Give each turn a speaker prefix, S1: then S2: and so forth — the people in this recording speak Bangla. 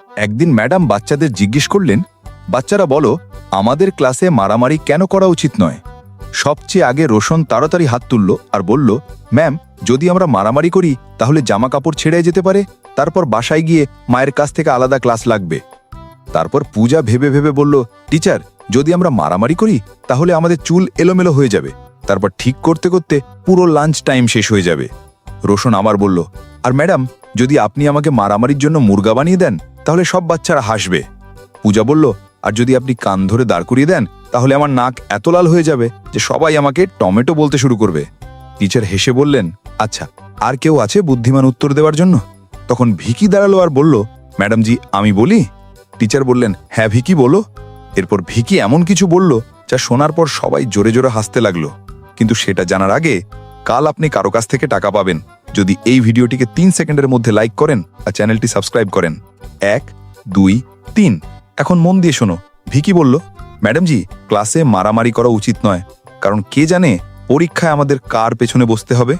S1: একদিন ম্যাডাম বাচ্চাদের জিজ্ঞেস করলেন, বাচ্চারা বলো, আমাদের ক্লাসে মারামারি কেন করা উচিত নয়? সবচেয়ে আগে রোশন তাড়াতাড়ি হাত তুলল আর বলল, ম্যাম, যদি আমরা মারামারি করি তাহলে জামা কাপড় ছেড়ে যেতে পারে, তারপর বাসায় গিয়ে মায়ের কাছ থেকে আলাদা ক্লাস লাগবে। তারপর পূজা ভেবে ভেবে বলল, টিচার, যদি আমরা মারামারি করি তাহলে আমাদের চুল এলোমেলো হয়ে যাবে, তারপর ঠিক করতে করতে পুরো লাঞ্চ টাইম শেষ হয়ে যাবে। রোশন আবার বলল, আর ম্যাডাম, যদি আপনি আমাকে মারামারির জন্য মুরগা বানিয়ে দেন তাহলে সব বাচ্চারা হাসবে। পূজা বলল, আর যদি আপনি কান ধরে দাঁড় করিয়ে দেন তাহলে আমার নাক এত লাল হয়ে যাবে যে সবাই আমাকে টমেটো বলতে শুরু করবে। টিচার হেসে বললেন, আচ্ছা, আর কেউ আছে বুদ্ধিমান উত্তর দেওয়ার জন্য? তখন ভিকি দাঁড়ালো আর বলল, ম্যাডাম জি, আমি বলি? টিচার বললেন, হ্যাঁ ভিকি, বলো। এরপর ভিকি এমন কিছু বলল যা শোনার পর সবাই জোরে জোরে হাসতে লাগলো। কিন্তু সেটা জানার আগে, কাল আপনি কারো কাছ থেকে টাকা পাবেন যদি এই ভিডিওটিকে 3 সেকেন্ডের মধ্যে লাইক করেন আর চ্যানেলটি সাবস্ক্রাইব করেন। 1, 2, 3। এখন মন দিয়ে শোনো। ভিকি বলল, ম্যাডাম জি, ক্লাসে মারামারি করা উচিত নয়, কারণ কে জানে পরীক্ষায় আমাদের কার পেছনে বসতে হবে।